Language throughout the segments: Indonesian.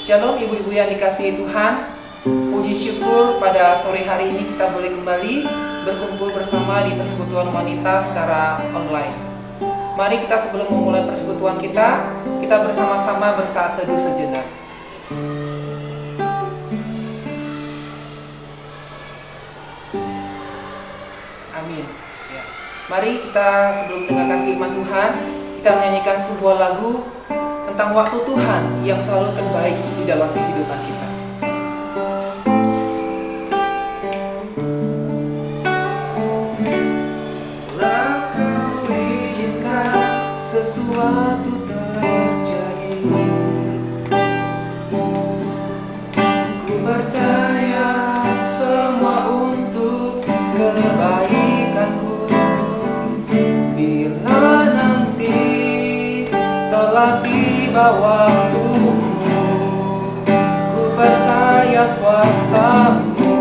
Shalom ibu-ibu yang dikasihi Tuhan. Puji syukur pada sore hari ini kita boleh kembali berkumpul bersama di persekutuan wanita secara online. Mari kita sebelum memulai persekutuan kita bersama-sama bersaat teduh sejenak. Amin. Ya. Mari kita sebelum mendengarkan firman Tuhan, kita menyanyikan sebuah lagu tentang waktu Tuhan yang selalu terbaik di dalam kehidupan kita. Bila Kau izinkan sesuatu terjadi, ku percaya semua untuk kebaikanku. Bila nanti telah tiba waktumu, ku percaya kuasa-Mu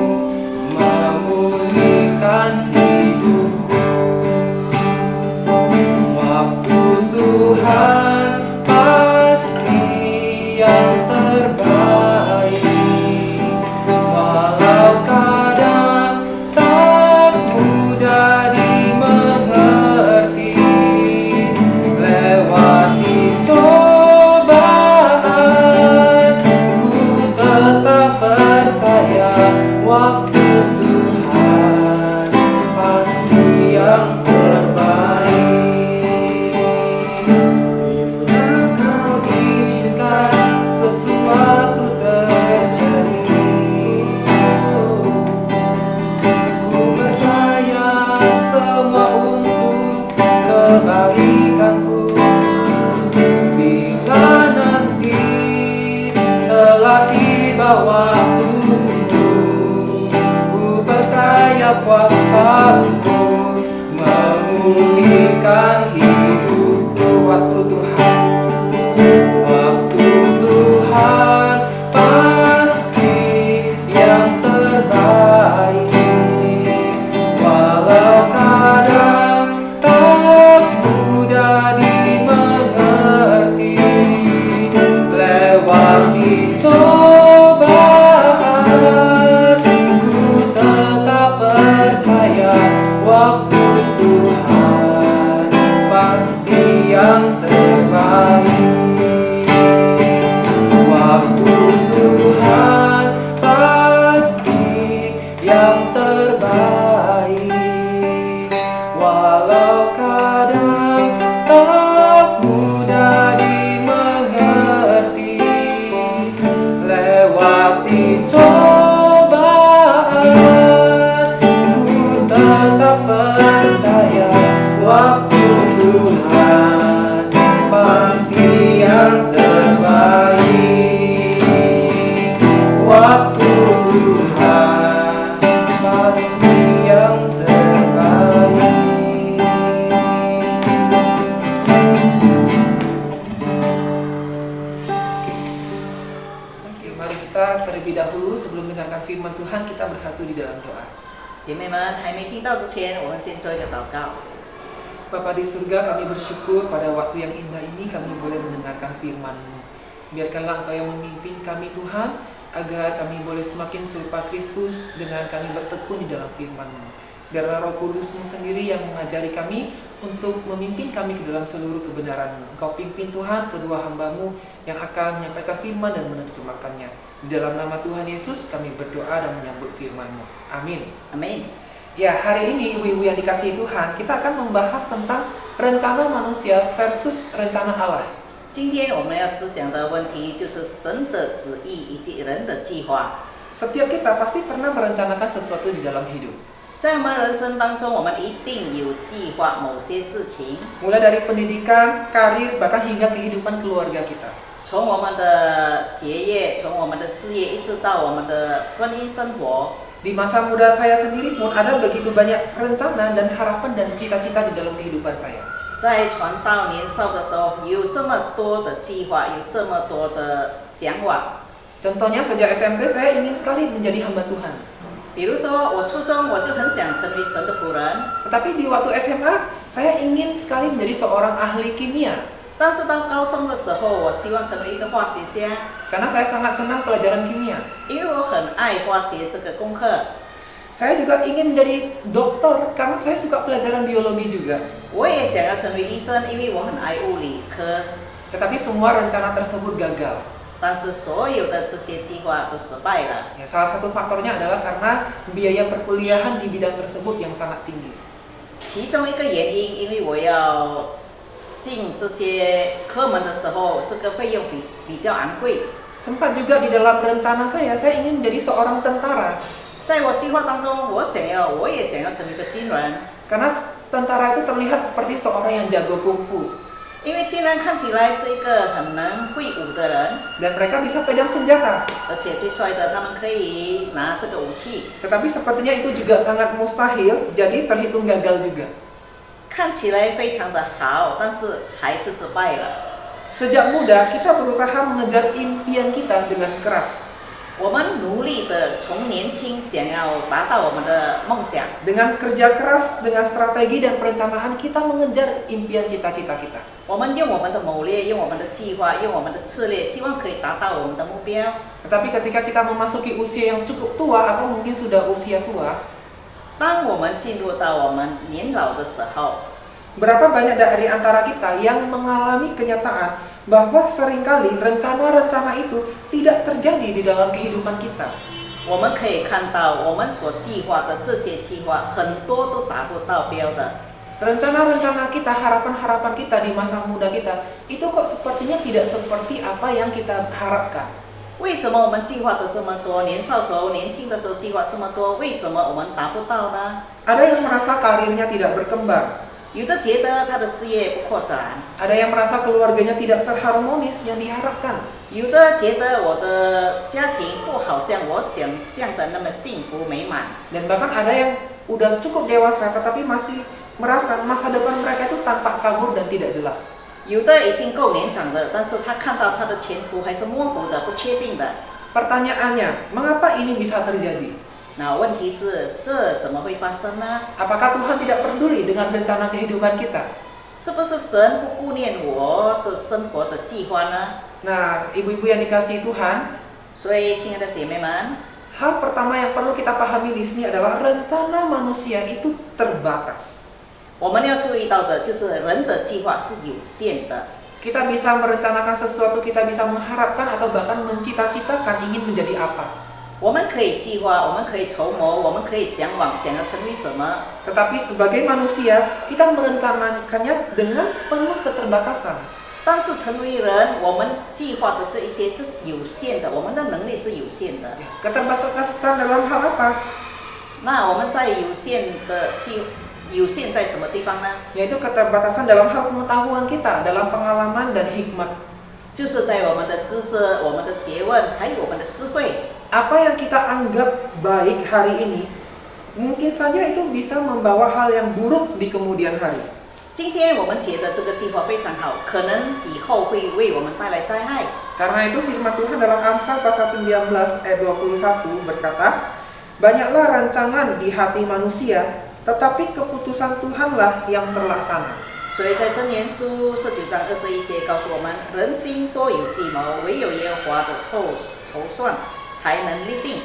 memulihkan hidupku. Waktu Tuhan pasti yang terbaik, walau kadang tak mudah dimengerti. Lewati cobaan, ku tetap percaya waktu Tuhan pasti yang terbaik. Bila Kau izinkan sesuatu terjadi, ku percaya semua untuk kebaikanku. Bila nanti telah tiba waktumu, ku percaya kuasa-Mu memulihkan hidupku. Waktu Tuhan pasti yang terbaik, walau kadang tak mudah dimengerti. Lewati cobaan, ku tetap percaya waktu Tuhan pasti yang terbaik. Waktu Tuhan pasti yang terbaik, walau kadang tak mudah dimengerti. Lewati cobaan, ku tetap percaya waktu Tuhan pasti yang terbaik. Waktu Tuhan pasti yang terbaik. Oke, mari kita terlebih dahulu sebelum mendengarkan firman Tuhan, kita bersatu di dalam doa. 姐妹们，还没听到之前，我们先做一个祷告。 Bapa di surga, kami bersyukur pada waktu yang indah ini kami boleh mendengarkan firman-Mu. Biarkanlah Engkau yang memimpin kami Tuhan, agar kami boleh semakin serupa Kristus dengan kami bertekun di dalam firman-Mu. Biarlah Roh Kudus-Mu sendiri yang mengajari kami untuk memimpin kami ke dalam seluruh kebenaran-Mu. Engkau pimpin Tuhan kedua hamba-Mu yang akan menyampaikan firman dan menerjemahkannya. Di dalam nama Tuhan Yesus kami berdoa dan menyambut firman-Mu. Amin. Amin。 Ya, hari ini ibu-ibu yang dikasihi Tuhan, kita akan membahas tentang rencana manusia versus rencana Allah. 今天我们要思想的问题就是神的旨意以及人的计划。 Setiap kita pasti pernah merencanakan sesuatu di dalam hidup. 在我们人生当中，我们一定有计划某些事情， Mulai dari pendidikan, karir, bahkan hingga kehidupan keluarga kita. 从我们的学业，从我们的事业，一直到我们的婚姻生活。 Di masa muda saya sendiri pun ada begitu banyak rencana dan harapan dan cita-cita di dalam kehidupan saya. 在传道年少的时候，有这么多的计划，有这么多的想法。 Contohnya sejak SMP saya ingin sekali menjadi hamba Tuhan. 比如说，我初中我就很想成为神的仆人， Tetapi di waktu SMA saya ingin sekali menjadi seorang ahli kimia. 但是到高中的时候，我希望成为一个化学家， karena saya sangat senang pelajaran kimia. 因为我很爱化学这个功课。 Saya juga ingin menjadi dokter karena saya suka pelajaran biologi juga. 我也想要成为医生，因为我很爱物理科。 Tetapi semua rencana tersebut gagal. 但是所有的这些计划都失败了。 Ya, salah satu faktornya adalah karena biaya perkuliahan di bidang tersebut yang sangat tinggi. 其中一个原因，因为我要进这些科门的时候，这个费用比较昂贵。 Sempat juga di dalam rencana saya ingin menjadi seorang tentara. 在我计划当中，我也想要成为一个军人， Karena tentara itu terlihat seperti seorang yang jago kungfu. 因为军人看起来是一个很能会武的人， Dan mereka bisa pegang senjata. 而且最帅的，他们可以拿这个武器。 Tetapi sepertinya itu juga sangat mustahil, jadi terhitung gagal juga. 看起来非常的好，但是还是失败了。 Sejak muda kita berusaha mengejar impian kita dengan keras. 我们努力的从年轻想要达到我们的梦想， Dengan kerja keras, dengan strategi dan perencanaan kita mengejar impian cita-cita kita. 我们用我们的谋略，用我们的计划，用我们的策略，希望可以达到我们的目标。 Tetapi ketika kita memasuki usia yang cukup tua atau mungkin sudah usia tua, 当我们进入到我们年老的时候， berapa banyak dari antara kita yang mengalami kenyataan bahwa seringkali rencana-rencana itu tidak terjadi di dalam kehidupan kita. 我们可以看到我们所计划的这些计划，很多都达不到标的。 Rencana-rencana kita, harapan-harapan kita di masa muda kita, itu kok sepertinya tidak seperti apa yang kita harapkan. 为什么我们计划的这么多？年少时候、年轻的时候计划这么多，为什么我们达不到呢？ Ada yang merasa karirnya tidak berkembang. 有的觉得他的事业不扩展， Ada yang merasa keluarganya tidak seharmonis yang diharapkan. 有的觉得我的家庭不好像我想象的那么幸福美满。 Dan bahkan ada yang udah cukup dewasa tetapi masih merasa masa depan mereka itu tampak kabur dan tidak jelas. 有的已经够年长的，但是他看到他的前途还是模糊的、不确定的。 Pertanyaannya, mengapa ini bisa terjadi? 那问题是，这怎么会发生呢？ Apakah Tuhan tidak peduli dengan rencana kehidupan kita? 是不是神不顾念我这生活的计划呢？ Nah, ibu-ibu yang dikasihi Tuhan, 所以，亲爱的姐妹们， hal pertama yang perlu kita pahami di sini adalah rencana manusia itu terbatas. 我们要注意到的就是人的计划是有限的。 Kita bisa merencanakan sesuatu, kita bisa mengharapkan atau bahkan mencita-citakan ingin menjadi apa. 我们可以计划，我们可以筹谋，我们可以向往，想要成为什么。 Tetapi sebagai manusia, kita merencanakannya dengan penuh keterbatasan. 但是成为人，我们计划的这一些是有限的，我们的能力是有限的。 Keterbatasan dalam hal apa? 那我们在有限在什么地方呢？ Yaitu keterbatasan dalam hal pengetahuan kita, dalam pengalaman dan hikmat. 就是在我们的知识、我们的学问，还有我们的智慧。 Apa yang kita anggap baik hari ini, mungkin saja itu bisa membawa hal yang buruk di kemudian hari. 今天我们觉得这个计划非常好，可能以后会为我们带来灾害。 Karena itu firman Tuhan dalam Amsal pasal 19 ayat 21 berkata, banyaklah rancangan di hati manusia, tetapi keputusan Tuhanlah yang terlaksana. 所以在箴言书19章21节告诉我们，人心多有计谋，唯有耶和华的筹算才能立定。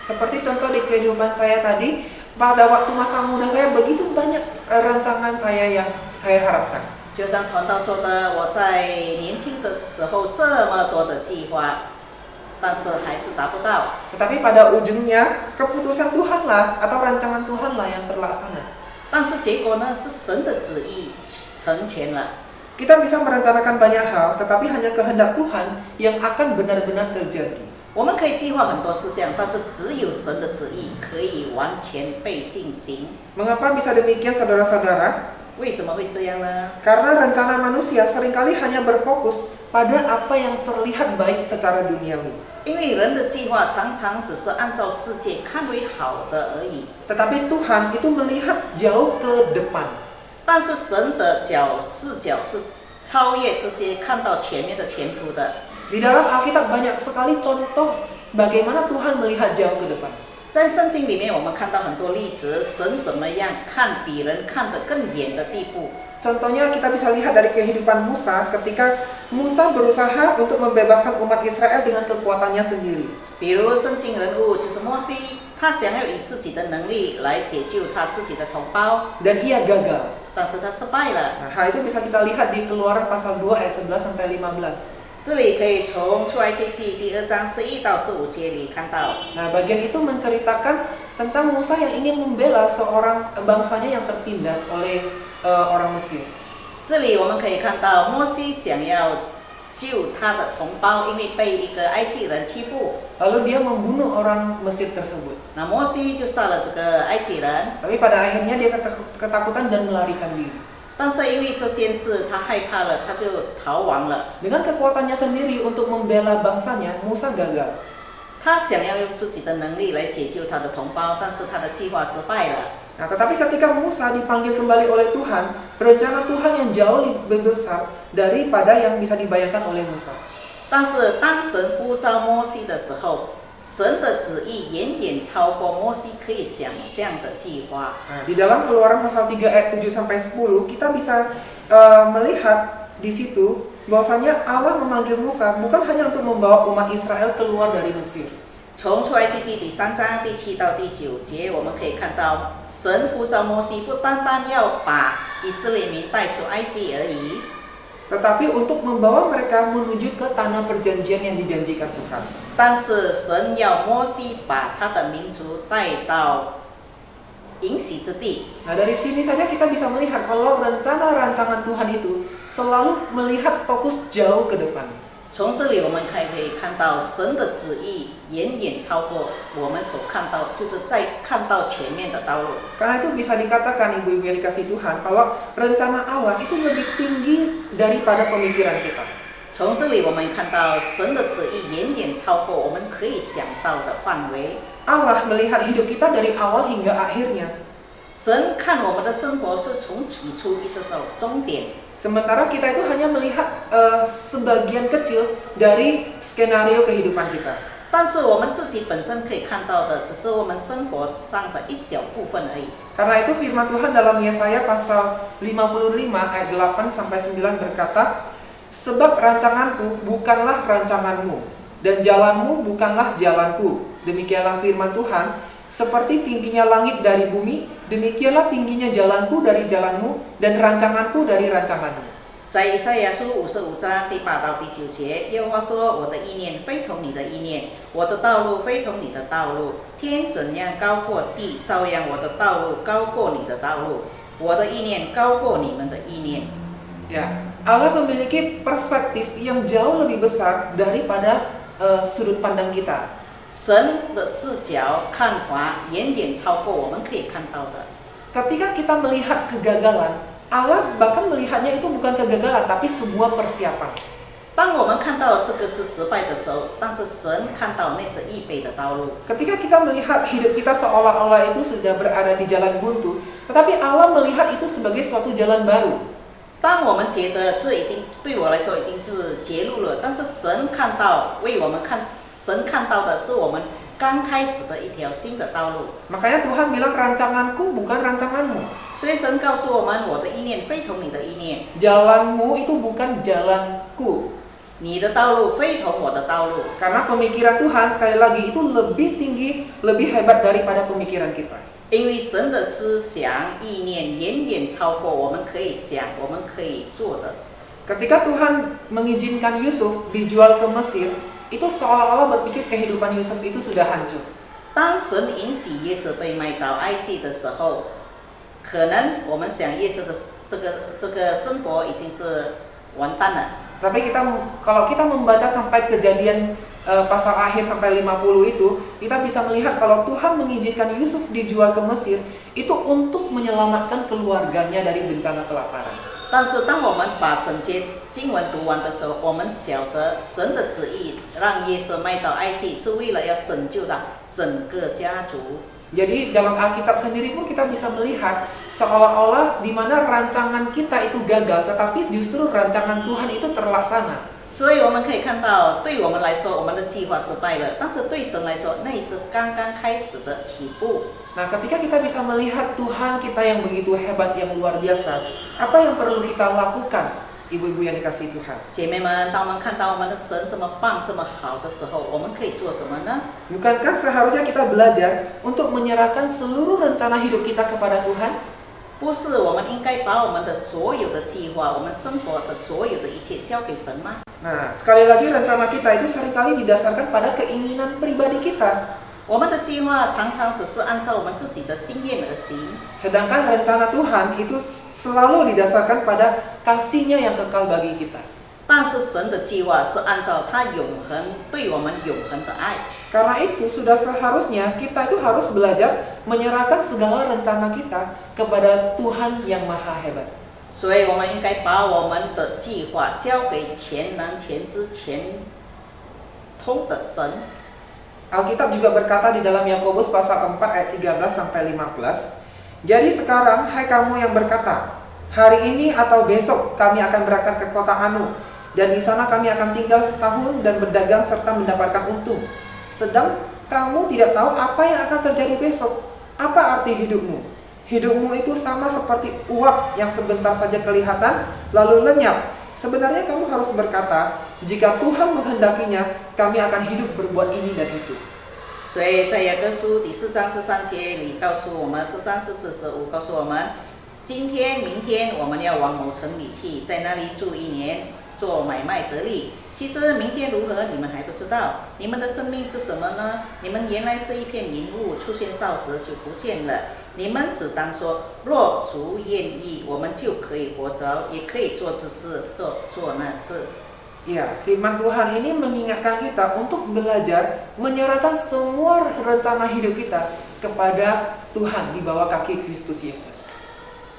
Seperti contoh di kehidupan saya tadi, pada waktu masa muda saya begitu banyak rancangan saya yang saya harapkan. 就像传道说的，我在年轻的时候这么多的计划，但是还是达不到。 Tetapi pada ujungnya, keputusan Tuhanlah atau rancangan Tuhanlah yang terlaksana. 但是结果呢，是神的旨意成全了。 Kita bisa merencanakan banyak hal, tetapi hanya kehendak Tuhan yang akan benar-benar terjadi. 我们可以计划很多事项，但是只有神的旨意可以完全被进行。 Mengapa bisa demikian saudara-saudara? 为什么会这样呢？ Karena rencana manusia seringkali hanya berfokus pada apa yang terlihat baik secara duniawi. 因为人的计划常常只是按照世界看为好的而已， Tetapi Tuhan itu melihat jauh ke depan. 但是神的视角是超越这些看到前面的前途的。 Di dalam Alkitab banyak sekali contoh bagaimana Tuhan melihat jauh ke depan. 在圣经里面，我们看到很多例子，神怎么样看比人看得更远的地步。 Contohnya kita bisa lihat dari kehidupan Musa ketika Musa berusaha untuk membebaskan umat Israel dengan kekuatannya sendiri. 比如圣经人物就是摩西，他想要以自己的能力来解救他自己的同胞， Dan ia gagal. 但是他失败了。 Nah, hal itu bisa kita lihat di Keluaran pasal 2 ayat 11 sampai 15. 这里可以从出埃及记第2章11到15节里看到， Nah, bagian itu menceritakan tentang Musa yang ingin membela seorang bangsanya yang tertindas oleh orang Mesir. 这里我们可以看到摩西想要救他的同胞，因为被一个埃及人欺负， Lalu dia membunuh orang Mesir tersebut. 那摩西就杀了这个埃及人。 Tapi pada akhirnya dia ketakutan dan melarikan diri. 但是因为这件事他害怕了，他就逃亡了。 Dengan kekuatannya sendiri untuk membela bangsanya, Musa gagal. 他想要用自己的能力来解救他的同胞，但是他的计划失败了。 Nah, tetapi ketika Musa dipanggil kembali oleh Tuhan, rencana Tuhan yang jauh lebih besar daripada yang bisa dibayangkan oleh Musa. 但是当神呼召摩西的时候，神的旨意远远超过摩西可以想象的计划。 Nah, di dalam Keluaran pasal 3 ayat 7 sampai 10 kita bisa melihat di situ bahwasanya Allah memanggil Musa bukan hanya untuk membawa umat Israel keluar dari Mesir. 从出埃及记第3章第7到第9节，我们可以看到神呼召摩西，不单单要把以色列民带出埃及而已， Tetapi untuk membawa mereka menuju ke tanah perjanjian yang dijanjikan Tuhan. 但是神要摩西把他的民族带到应许之地。 Nah, dari sini saja kita bisa melihat kalau rencana-rancangan Tuhan itu selalu melihat fokus jauh ke depan. 从这里我们可以看到神的旨意远远超过我们所看到，就是在看到前面的道路。 Karena itu bisa dikatakan ibu-ibu yang dikasih Tuhan kalau rencana Allah itu lebih tinggi daripada pemikiran kita. 从这里我们看到神的旨意远远超过我们可以想到的范围。 Allah melihat hidup kita dari awal hingga akhirnya. 神看我们的生活是从起初一直到终点。 Sementara kita itu hanya melihat sebagian kecil dari skenario kehidupan kita. 但是我们自己本身可以看到的，只是我们生活上的一小部分而已。 Karena itu firman Tuhan dalam Yesaya pasal 55 ayat 8 sampai 9 berkata, sebab rancanganku bukanlah rancanganmu, dan jalanmu bukanlah jalanku. Demikianlah firman Tuhan, seperti tingginya langit dari bumi, demikianlah tingginya jalanku dari jalanmu, dan rancanganku dari rancanganmu. 在以赛亚书55章第8到第9节，耶和华说：“我的意念非同你的意念，我的道路非同你的道路。天怎样高过地，照样我的道路高过你的道路，我的意念高过你们的意念。” Ya, Allah memiliki perspektif yang jauh lebih besar daripada sudut pandang kita. 神的视角看法远远超过我们可以看到的。 Ketika kita melihat kegagalan, Allah bahkan melihatnya itu bukan kegagalan, tapi sebuah persiapan. 当我们看到这个是失败的时候，但是神看到那是预备的道路。 Ketika kita melihat hidup kita seolah-olah itu sudah berada di jalan buntu, tetapi Allah melihat itu sebagai suatu jalan baru. 当我们觉得这已经对我来说已经是绝路了，但是神看到为我们看，神看到的是我们刚开始的一条新的道路。 Makanya Tuhan bilang rancanganku bukan rancanganmu. 所以神告诉我们，我的意念非同你的意念， Jalanmu itu bukan jalanku. 你的道路非同我的道路。 Karena pemikiran Tuhan sekali lagi itu lebih tinggi, lebih hebat daripada pemikiran kita. 因为神的思想意念远远超过我们可以想、我们可以做的。 Ketika Tuhan mengizinkan Yusuf dijual ke Mesir, itu seolah-olah berpikir kehidupan Yusuf itu sudah hancur. 当神允许约瑟被卖到埃及的时候，可能我们想约瑟的这个生活已经是完蛋了。 Tapi kalau kita membaca sampai kejadian pasal akhir sampai 50 itu, kita bisa melihat kalau Tuhan mengizinkan Yusuf dijual ke Mesir, itu untuk menyelamatkan keluarganya dari bencana kelaparan. 但是当我们把整节经文读完的时候，我们晓得神的旨意让约瑟卖到埃及，是为了要拯救到整个家族。 Jadi dalam Alkitab sendiri pun kita bisa melihat seolah-olah di mana rancangan kita itu gagal, tetapi justru rancangan Tuhan itu terlaksana. 所以我们可以看到，对我们来说，我们的计划失败了，但是对神来说，那是刚刚开始的起步。 Nah, ketika kita bisa melihat Tuhan kita yang begitu hebat, yang luar biasa, apa yang perlu kita lakukan, ibu-ibu yang dikasihi Tuhan? 姐妹们，当我们看到我们的神这么棒、这么好的时候，我们可以做什么呢？ Bukankah seharusnya kita belajar untuk menyerahkan seluruh rencana hidup kita kepada Tuhan? 不是我们应该把我们的所有的计划、我们生活的所有的一切交给神吗？ Nah, sekali lagi rencana kita itu seringkali didasarkan pada keinginan pribadi kita. 我们的计划常常只是按照我们自己的心愿而行， Sedangkan rencana Tuhan itu selalu didasarkan pada kasih-Nya yang kekal bagi kita. 但是神的计划是按照他永恒对我们永恒的爱。 Karena itu sudah seharusnya kita itu harus belajar menyerahkan segala rencana kita kepada Tuhan yang Maha Hebat. 所以我们应该把我们的计划交给全能、全知、全通的神。 Alkitab juga berkata di dalam Yakobus pasal 4 ayat 13 sampai 15. Jadi sekarang hai kamu yang berkata, hari ini atau besok kami akan berangkat ke kota Anu, dan di sana kami akan tinggal setahun dan berdagang serta mendapatkan untung. Sedang kamu tidak tahu apa yang akan terjadi besok. Apa arti hidupmu? Hidupmu itu sama seperti uap yang sebentar saja kelihatan lalu lenyap. Sebenarnya kamu harus berkata, jika Tuhan menghendakinya, kami akan hidup berbuat ini dan itu. 所以在雅各书第4章13节里告诉我们，13、14、15告诉我们，今天、明天我们要往某城里去，在那里住1年，做买卖得利。其实明天如何，你们还不知道。你们的生命是什么呢？你们原来是一片云雾，出现少时就不见了。你们只当说，若主愿意，我们就可以活着，也可以做这事或做那事。 Ya, firman Tuhan ini mengingatkan kita untuk belajar menyerahkan semua rencana hidup kita kepada Tuhan di bawah kaki Kristus Yesus.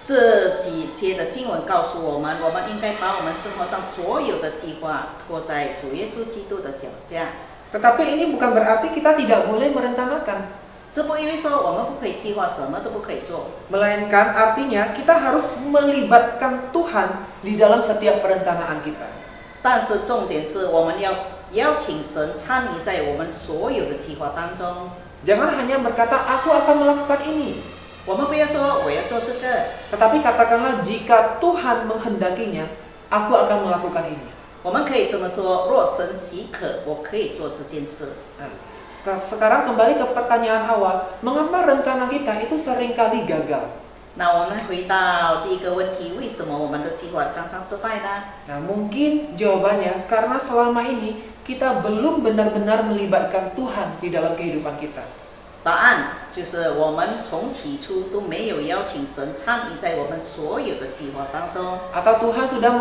这几节的经文告诉我们，我们应该把我们生活上所有的计划托在主耶稣基督的脚下。 Tetapi ini bukan berarti kita tidak boleh merencanakan. 这不因为说我们不可以计划，什么都不可以做， Melainkan artinya kita harus melibatkan Tuhan di dalam setiap perencanaan kita. 但是重点是我们要邀请神参与在我们所有的计划当中。 Jangan hanya berkata, aku akan melakukan ini. 我们不要说我要做这个， Tetapi katakanlah, jika Tuhan menghendakinya, aku akan melakukan ini. 我们可以这么说：若神许可，我可以做这件事。 Nah, sekarang kembali ke pertanyaan awal, mengapa rencana kita itu seringkali gagal? 那我们回到第一个问题，为什么我们的计划常常失败呢？ Nah, mungkin jawabannya karena selama ini kita belum benar-benar melibatkan Tuhan di dalam kehidupan kita. 答案就是我们从起初都没有邀请神参与在我们所有的计划当中。 Atau Tuhan sudah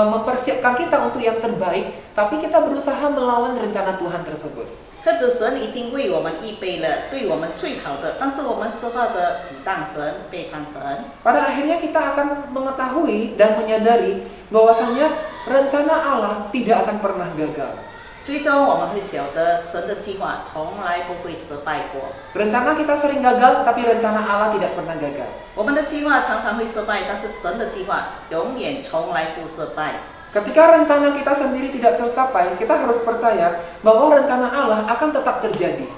mempersiapkan kita untuk yang terbaik, tapi kita berusaha melawan rencana Tuhan tersebut. 或者神已经为我们预备了对我们最好的，但是我们失败的抵挡神、背叛神。 Pada akhirnya kita akan mengetahui dan menyadari bahwasanya rencana Allah tidak akan pernah gagal. 最终我们会晓得神的计划从来不会失败过。 Rencana kita sering gagal, tetapi rencana Allah tidak pernah gagal. 我们的计划常常会失败，但是神的计划永远从来不失败。 Ketika rencana kita sendiri tidak tercapai, kita harus percaya bahwa rencana Allah akan tetap terjadi.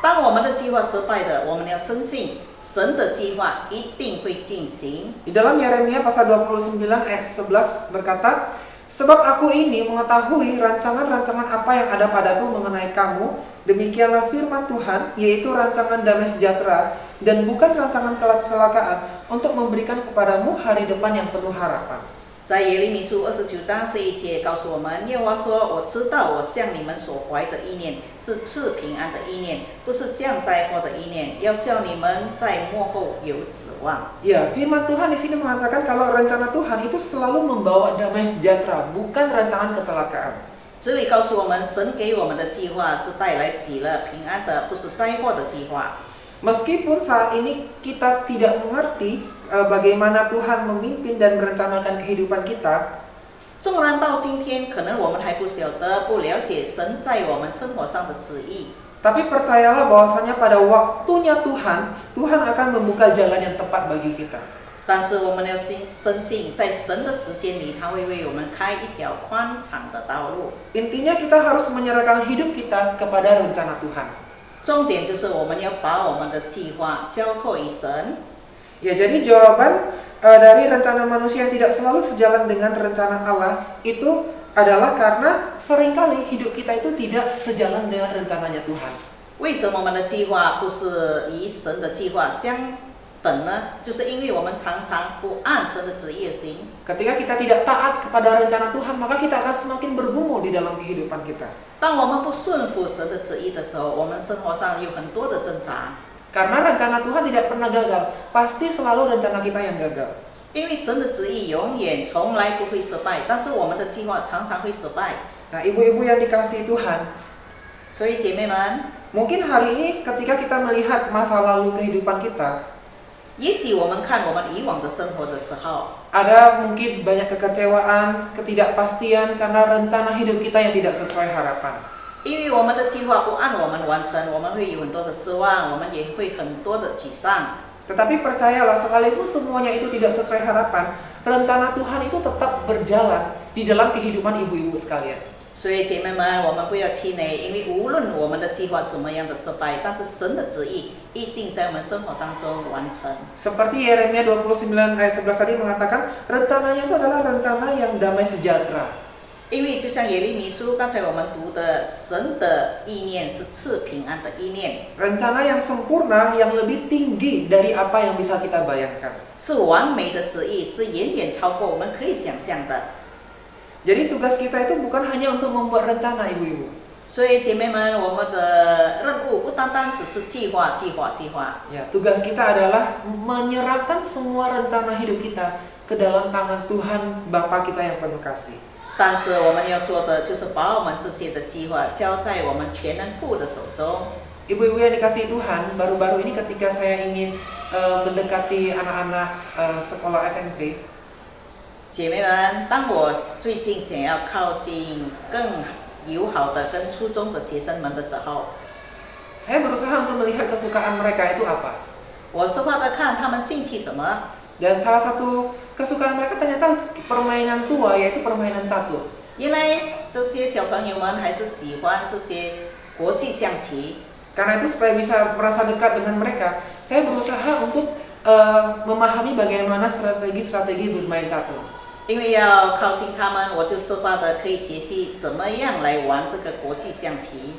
当我们的计划失败的，我们要深信神的计划一定会进行。 Di dalam Yeremia pasal 29 ayat 11 berkata, sebab aku ini mengetahui rancangan-rancangan apa yang ada padaku mengenai kamu, demikianlah firman Tuhan, yaitu rancangan damai sejahtera dan bukan rancangan kecelakaan, untuk memberikan kepadamu hari depan yang penuh harapan. 在耶利米书29章11节告诉我们，耶和华说：“我知道我向你们所怀的意念是赐平安的意念，不是降灾祸的意念，要叫你们在末后有指望。” Ya, firman Tuhan di sini mengatakan kalau rencana Tuhan itu selalu membawa damai sejahtera, bukan rancangan kecelakaan. 这里告诉我们，神给我们的计划是带来喜乐、平安的，不是灾祸的计划。 Meskipun saat ini kita tidak mengerti bagaimana Tuhan memimpin dan merencanakan kehidupan kita, 纵然到今天，可能我们还不晓得、不了解神在我们生活上的旨意。 tapi percayalah bahwasanya pada waktunya Tuhan, Tuhan akan membuka jalan yang tepat bagi kita. 但是我们要深信，在神的时间里，他会为我们开一条宽敞的道路。 Intinya kita harus menyerahkan hidup kita kepada rencana Tuhan. 重点就是我们要把我们的计划交托于神。 Ya, jadi jawaban dari rencana manusia yang tidak selalu sejalan dengan rencana Allah itu adalah karena seringkali hidup kita itu tidak sejalan dengan rencananya Tuhan. 为什么我们的计划不是与神的计划相等呢？就是因为我们常常不按神的旨意行。 Ketika kita tidak taat kepada rencana Tuhan, maka kita akan semakin bergumul di dalam kehidupan kita. 当我们不顺服神的旨意的时候，我们生活上有很多的挣扎。 Karena rencana Tuhan tidak pernah gagal, pasti selalu rencana kita yang gagal. 因为神的旨意永远从来不会失败，但是我们的计划常常会失败。 Nah, ibu-ibu yang dikasihi Tuhan, 所以姐妹们， mungkin hari ini ketika kita melihat masa lalu kehidupan kita, 也许我们看我们以往的生活的时候， ada mungkin banyak kekecewaan, ketidakpastian karena rencana hidup kita yang tidak sesuai harapan. 因为我们的计划不按我们完成，我们会有很多的失望，我们也会很多的沮丧。 Tetapi percayalah, sekalipun semuanya itu tidak sesuai harapan, rencana Tuhan itu tetap berjalan di dalam kehidupan ibu-ibu sekalian. 所以姐妹们，我们不要气馁，因为无论我们的计划怎么样的失败，但是神的旨意一定在我们生活当中完成。 Seperti Yeremia 29 ayat 11 tadi mengatakan, rencananya itu adalah rencana yang damai sejahtera. 因为就像耶利米书刚才我们读的，神的意念是赐平安的意念， Rencana yang sempurna, yang lebih tinggi dari apa yang bisa kita bayangkan. 是完美的旨意，是远远超过我们可以想象的。 Jadi tugas kita itu bukan hanya untuk membuat rencana, ibu-ibu. 所以姐妹们，我们的任务不单单只是计划。 Ya, tugas kita adalah menyerahkan semua rencana hidup kita ke dalam tangan Tuhan Bapa kita yang penuh kasih. 但是我们要做的就是把我们这些的计划交在我们全能父的手中。 Ibu-ibu yang dikasihi Tuhan, baru-baru ini ketika saya ingin mendekati anak-anak sekolah SMP, 姐妹们，当我最近想要靠近更友好的跟初中的学生们的时候， saya berusaha untuk melihat kesukaan mereka itu apa. 我是画的看他们兴趣什么。 Dan salah satu kesukaan mereka ternyata permainan tua, yaitu permainan catur. 原来这些小朋友们还是喜欢这些国际象棋。 Karena itu supaya bisa merasa dekat dengan mereka, saya berusaha untuk memahami bagaimana strategi-strategi bermain catur. 因为要靠近他们，我就设法的可以学习怎么样来玩这个国际象棋。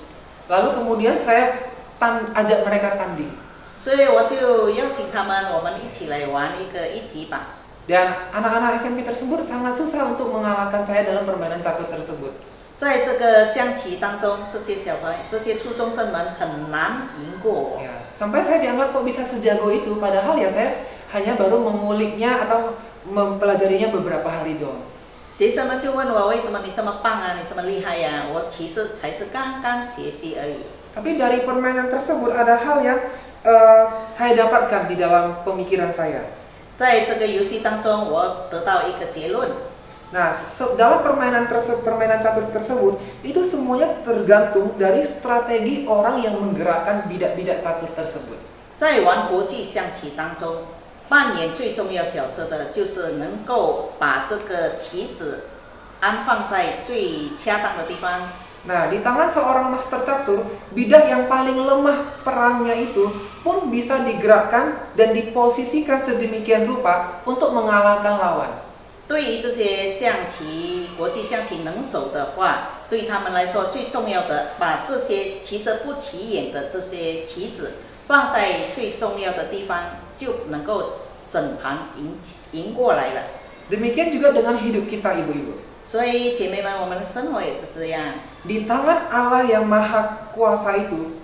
Lalu kemudian saya ajak mereka tanding. 所以我就邀请他们，我们一起来玩一个一级吧。 Dan anak-anak SMP tersebut sangat susah untuk mengalahkan saya dalam permainan catur tersebut. 在这个象棋当中，这些小朋友、这些初中生们很难赢过我。 Ya, sampai saya dianggap kok bisa sejago itu, padahal ya saya hanya baru menguliknya atau mempelajarinya beberapa hari doang. 学生们就问我为什么你这么棒啊，你这么厉害呀、我其实才是刚刚学习而已。 Tapi dari permainan tersebut ada hal yang saya dapatkan di dalam pemikiran saya. 在这个游戏当中，我得到一个结论。 Nah, dalam permainan catur tersebut, itu semuanya tergantung dari strategi orang yang menggerakkan bidak-bidak catur tersebut. 在玩国际象棋当中，扮演最重要角色的就是能够把这个棋子安放在最恰当的地方。 Nah, di tangan seorang master catur, bidak yang paling lemah perannya itu pun bisa digerakkan dan diposisikan sedemikian rupa untuk mengalahkan lawan. 对于这些象棋、国际象棋能手的话，对他们来说最重要的，把这些其实不起眼的这些棋子放在最重要的地方，就能够整盘赢过来了。 Demikian juga dengan hidup kita, ibu-ibu. 所以姐妹们，我们的生活也是这样， Di tangan Allah yang maha kuasa itu,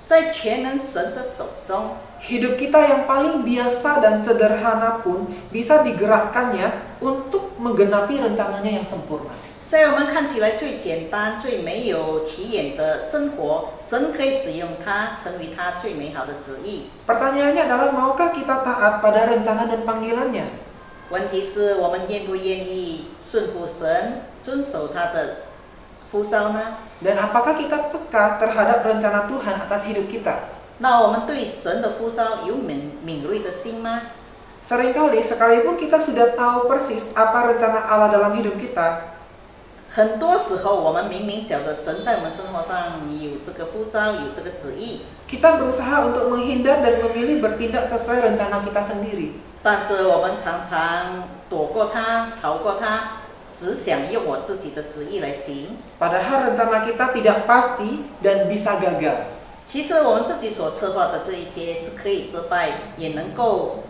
在全能神的手中， hidup kita yang paling biasa dan sederhana pun bisa digerakkannya untuk menggenapi rencananya yang sempurna. 在我们看起来最简单、最没有起眼的生活，神可以使用它，成为他最美好的旨意。 Pertanyaannya adalah, maukah kita taat pada rencana dan panggilannya? 问题是我们愿不愿意顺服神，遵守他的呼召呢？ Dan apakah kita peka terhadap rencana Tuhan atas hidup kita? 那我们对神的呼召有敏锐的心吗？ Seringkali sekalipun kita sudah tahu persis apa rencana Allah dalam hidup kita, 很多时候我们明明晓得神在我们生活上有这个呼召，有这个旨意， kita berusaha untuk menghindar dan memilih bertindak sesuai rencana kita sendiri. 但是我们常常躲过它，逃过它，只想用我自己的旨意来行。 Padahal rencana kita tidak pasti dan bisa gagal. 其实我们自己所策划的这一些是可以失败，也能够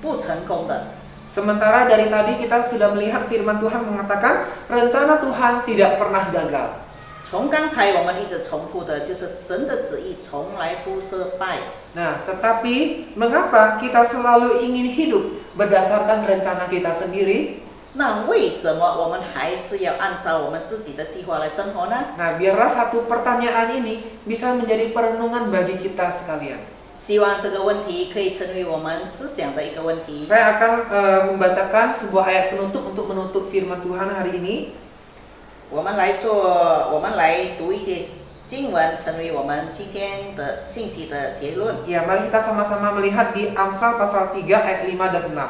不成功的。 Sementara dari tadi kita sudah melihat firman Tuhan mengatakan rencana Tuhan tidak pernah gagal. 从刚才我们一直重复的就是神的旨意从来不失败。 Nah, tetapi mengapa kita selalu ingin hidup berdasarkan rencana kita sendiri? 那为什么我们还是要按照我们自己的计划来生活呢？ Nah, biarlah satu pertanyaan ini bisa menjadi perenungan bagi kita sekalian. 希望这个问题可以成为我们思想的一个问题。 Saya akan membacakan sebuah ayat penutup untuk menutup firman Tuhan hari ini. 我们来读一节经文，成为我们今天的信息的结论。 Ya, mari kita sama-sama melihat di Amsal pasal 3 ayat 5 dan 6.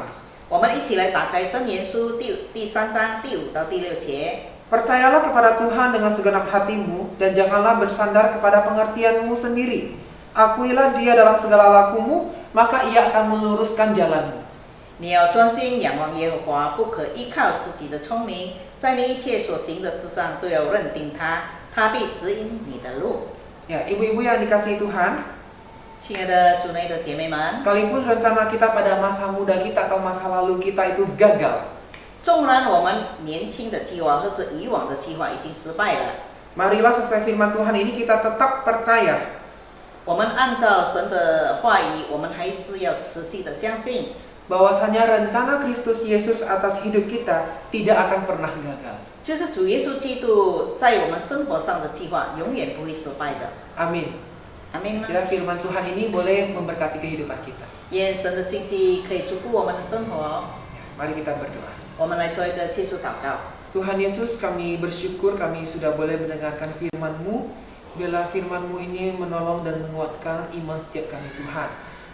我们一起来打开箴言书第3章第5到第6节。 Percayalah kepada Tuhan dengan segenap hatimu dan janganlah bersandar kepada pengertianmu sendiri. Akuilah Dia dalam segala lakumu, maka Ia akan meluruskan jalanmu. 你要专心仰望耶和华，不可依靠自己的聪明，在你一切所行的事上都要认定他，他必指引你的路。 Ya, ibu-ibu yang dikasihi Tuhan, 亲爱的主内的姐妹们， sekalipun rencana kita pada masa muda kita atau masa lalu kita itu gagal, 纵然我们年轻的计划或者以往的计划已经失败了， marilah sesuai firman Tuhan ini kita tetap percaya 我们按照神的话语，我们还是要持续的相信， bahwasanya rencana Kristus Yesus atas hidup kita tidak akan pernah gagal. 就是主耶稣基督在我们生活上的计划永远不会失败的。 Amin. 阿门吗？ Kira firman Tuhan ini boleh memberkati kehidupan kita. 愿神的信息可以祝福我们的生活。 Mari kita berdoa. 我们来做一个结束祷告。 Tuhan Yesus, kami bersyukur kami sudah boleh mendengarkan firman-Mu. Biarlah firman-Mu ini menolong dan menguatkan iman setiap kami Tuhan.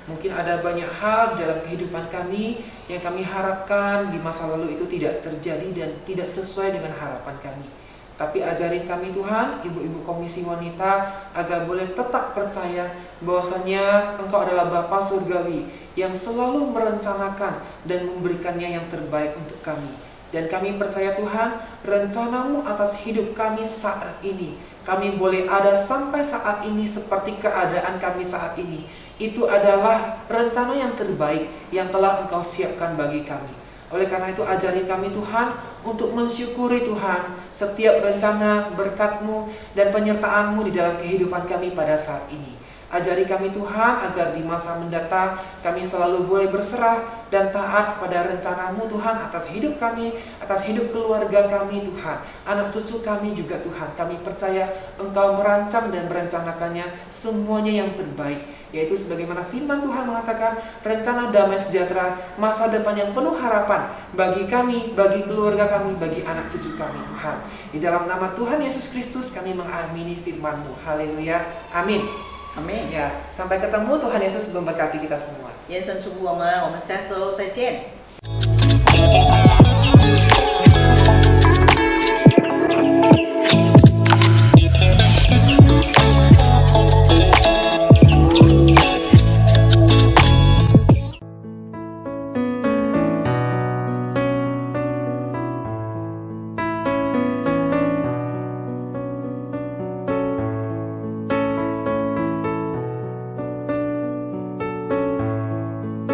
Mungkin ada banyak hal dalam kehidupan kami yang kami harapkan di masa lalu itu tidak terjadi dan tidak sesuai dengan harapan kami. Tapi ajarin kami Tuhan, ibu-ibu komisi wanita, agar boleh tetap percaya bahwasanya Engkau adalah Bapa Surgawi yang selalu merencanakan dan memberikannya yang terbaik untuk kami. Dan kami percaya Tuhan, rencana-Mu atas hidup kami saat ini, kami boleh ada sampai saat ini seperti keadaan kami saat ini. Itu adalah rencana yang terbaik yang telah Engkau siapkan bagi kami. Oleh karena itu ajarin kami Tuhan untuk mensyukuri Tuhan setiap rencana berkat-Mu dan penyertaan-Mu di dalam kehidupan kami pada saat ini. Ajari kami Tuhan agar di masa mendatang kami selalu boleh berserah dan taat pada rencana-Mu Tuhan atas hidup kami, atas hidup keluarga kami Tuhan, anak cucu kami juga Tuhan. Kami percaya Engkau merancang dan merencanakannya semuanya yang terbaik, yaitu sebagaimana firman Tuhan mengatakan rencana damai sejahtera, masa depan yang penuh harapan bagi kami, bagi keluarga kami, bagi anak cucu kami Tuhan. Di dalam nama Tuhan Yesus Kristus kami mengamini firman-Mu. Haleluya. Amin. 阿门。 Ya, sampai ketemu. Tuhan Yesus memberkati kita semua. 愿神祝福我们，我们下周再见。